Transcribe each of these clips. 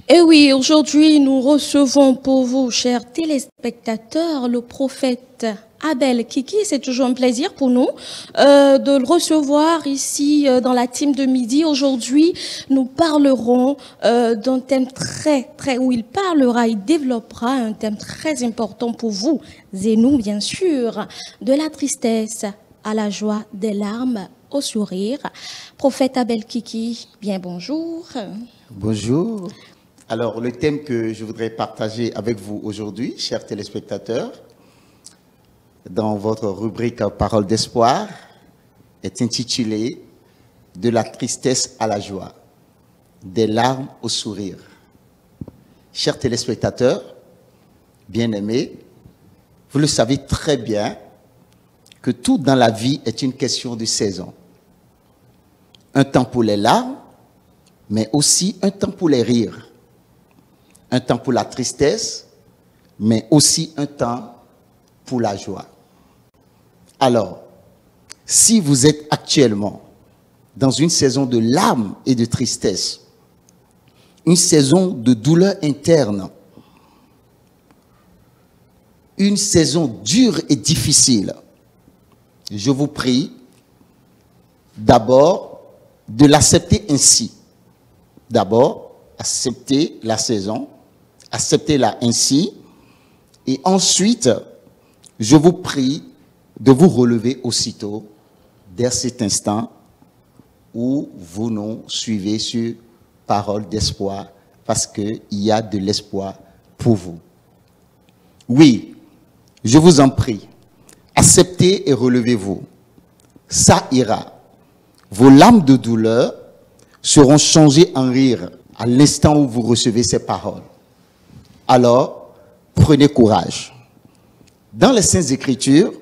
Et oui, aujourd'hui, nous recevons pour vous, chers téléspectateurs, le prophète Abel Kiki. C'est toujours un plaisir pour nous de le recevoir ici dans la team de midi. Aujourd'hui, nous parlerons d'un thème où il parlera, il développera un thème très important pour vous et nous, bien sûr, de la tristesse à la joie, des larmes au sourire. Prophète Abel Kiki, bien bonjour. Bonjour. Alors, le thème que je voudrais partager avec vous aujourd'hui, chers téléspectateurs, dans votre rubrique Parole d'espoir, est intitulé « De la tristesse à la joie, des larmes au sourire ». Chers téléspectateurs, bien-aimés, vous le savez très bien que tout dans la vie est une question de saison. Un temps pour les larmes, mais aussi un temps pour les rires. Un temps pour la tristesse, mais aussi un temps pour la joie. Alors, si vous êtes actuellement dans une saison de larmes et de tristesse, une saison de douleur interne, une saison dure et difficile, je vous prie d'abord de l'accepter ainsi. D'abord, acceptez la saison, acceptez-la ainsi, et ensuite, je vous prie de vous relever aussitôt dès cet instant où vous nous suivez sur Parole d'espoir, parce qu'il y a de l'espoir pour vous. Oui, je vous en prie, acceptez et relevez-vous. Ça ira. Vos larmes de douleur seront changées en rire à l'instant où vous recevez ces paroles. Alors, prenez courage. Dans les Saintes Écritures,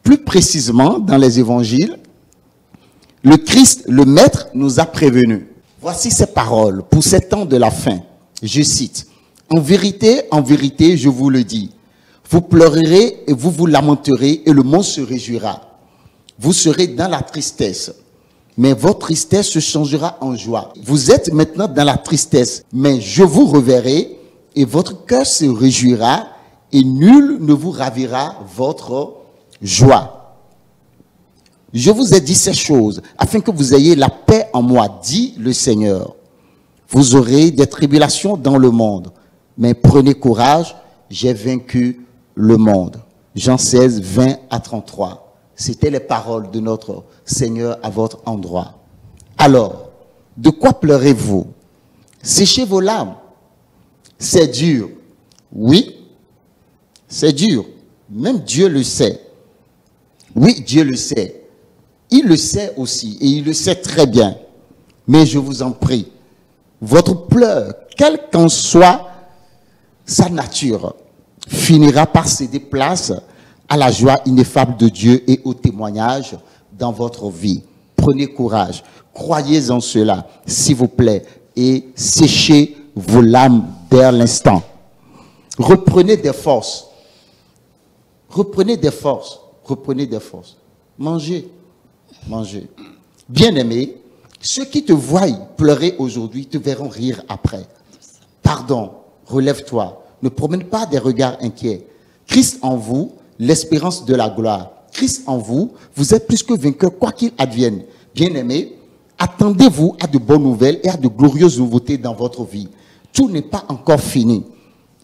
plus précisément dans les Évangiles, le Christ, le Maître, nous a prévenus. Voici ces paroles pour ces temps de la fin. Je cite, « En vérité, je vous le dis, vous pleurerez et vous vous lamenterez et le monde se réjouira. Vous serez dans la tristesse. Mais votre tristesse se changera en joie. Vous êtes maintenant dans la tristesse, mais je vous reverrai et votre cœur se réjouira et nul ne vous ravira votre joie. Je vous ai dit ces choses afin que vous ayez la paix en moi, dit le Seigneur. Vous aurez des tribulations dans le monde, mais prenez courage, j'ai vaincu le monde. Jean 16, 20 à 33. C'était les paroles de notre Seigneur à votre endroit. Alors, de quoi pleurez-vous? Séchez vos larmes. C'est dur. Oui, c'est dur. Même Dieu le sait. Oui, Dieu le sait. Il le sait aussi et il le sait très bien. Mais je vous en prie, votre pleur, quelle qu'en soit sa nature, finira par céder place à la joie ineffable de Dieu et au témoignage dans votre vie. Prenez courage, croyez en cela, s'il vous plaît, et séchez vos larmes dès l'instant. Reprenez des forces. Reprenez des forces. Reprenez des forces. Mangez. Mangez. Bien-aimé, ceux qui te voient pleurer aujourd'hui te verront rire après. Pardon, relève-toi. Ne promène pas des regards inquiets. Christ en vous, l'espérance de la gloire. Christ en vous, vous êtes plus que vainqueur, quoi qu'il advienne. Bien-aimés, attendez-vous à de bonnes nouvelles et à de glorieuses nouveautés dans votre vie. Tout n'est pas encore fini.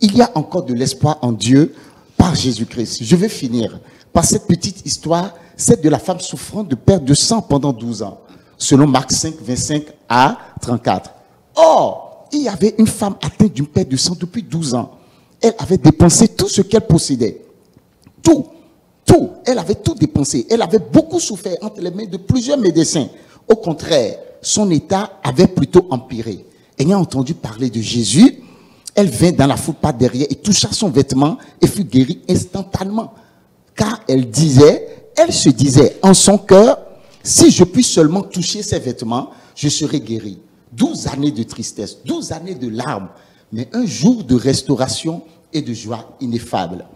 Il y a encore de l'espoir en Dieu par Jésus-Christ. Je vais finir par cette petite histoire, celle de la femme souffrant de perte de sang pendant 12 ans, selon Marc 5, 25 à 34. Or, il y avait une femme atteinte d'une perte de sang depuis 12 ans. Elle avait dépensé tout ce qu'elle possédait. Tout. Elle avait tout dépensé. Elle avait beaucoup souffert entre les mains de plusieurs médecins. Au contraire, son état avait plutôt empiré. Ayant entendu parler de Jésus, elle vint dans la foule par derrière et toucha son vêtement et fut guérie instantanément. Car elle se disait en son cœur, si je puis seulement toucher ses vêtements, je serai guérie. 12 années de tristesse, 12 années de larmes, mais un jour de restauration et de joie ineffable.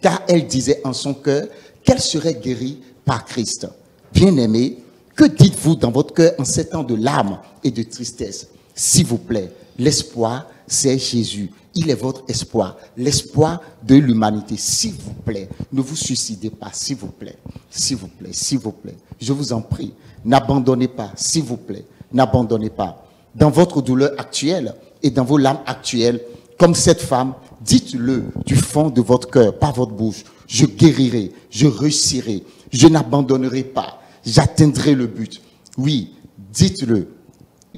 Car elle disait en son cœur qu'elle serait guérie par Christ. Bien-aimés, que dites-vous dans votre cœur en ces temps de larmes et de tristesse? S'il vous plaît, l'espoir c'est Jésus. Il est votre espoir, l'espoir de l'humanité. S'il vous plaît, ne vous suicidez pas, s'il vous plaît. S'il vous plaît, s'il vous plaît. Je vous en prie, n'abandonnez pas, s'il vous plaît. N'abandonnez pas. Dans votre douleur actuelle et dans vos larmes actuelles, comme cette femme, dites-le du fond de votre cœur, par votre bouche. Je guérirai, je réussirai, je n'abandonnerai pas, j'atteindrai le but. Oui, dites-le.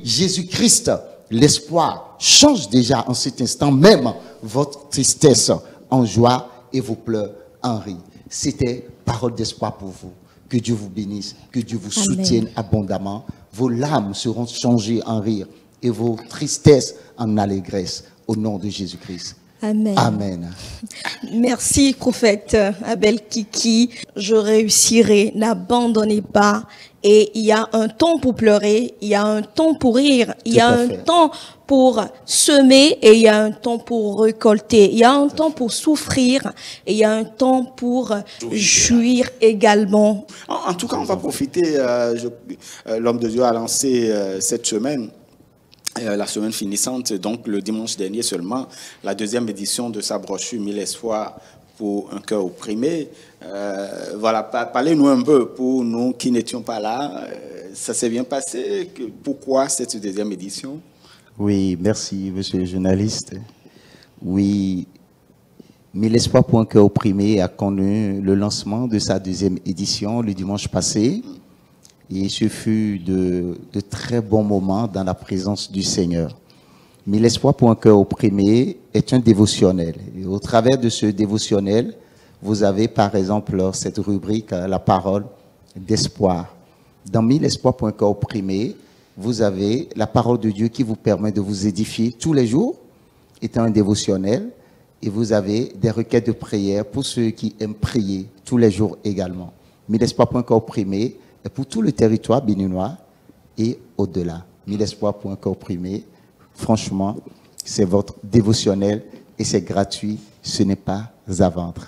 Jésus-Christ, l'espoir, change déjà en cet instant même votre tristesse en joie et vos pleurs en rire. C'était parole d'espoir pour vous. Que Dieu vous bénisse, que Dieu vous soutienne abondamment. Vos larmes seront changées en rire et vos tristesses en allégresse au nom de Jésus-Christ. Amen. Amen. Merci, prophète Abel Kiki. Je réussirai, n'abandonnez pas. Et il y a un temps pour pleurer, il y a un temps pour rire, il y a un temps pour semer et il y a un temps pour récolter. Il y a un temps pour souffrir et il y a un temps pour jouir également. En tout cas, on va profiter. L'homme de Dieu a lancé cette semaine. La semaine finissante, donc le dimanche dernier seulement, la deuxième édition de sa brochure 1000 espoirs pour un cœur opprimé. Voilà, parlez-nous un peu pour nous qui n'étions pas là. Ça s'est bien passé. Pourquoi cette deuxième édition? Oui, merci, monsieur le journaliste. Oui, 1000 espoirs pour un cœur opprimé a connu le lancement de sa deuxième édition le dimanche passé. Et ce fut de très bons moments dans la présence du Seigneur. 1000 espoirs pour un cœur opprimé est un dévotionnel. Et au travers de ce dévotionnel, vous avez par exemple cette rubrique, la parole d'espoir. Dans 1000 espoirs pour un cœur opprimé, vous avez la parole de Dieu qui vous permet de vous édifier tous les jours, étant un dévotionnel. Et vous avez des requêtes de prière pour ceux qui aiment prier tous les jours également. 1000 espoirs pour un cœur opprimé est pour tout le territoire béninois et au-delà. 1000 espoirs pour un cœur opprimé. Franchement, c'est votre dévotionnel et c'est gratuit. Ce n'est pas à vendre.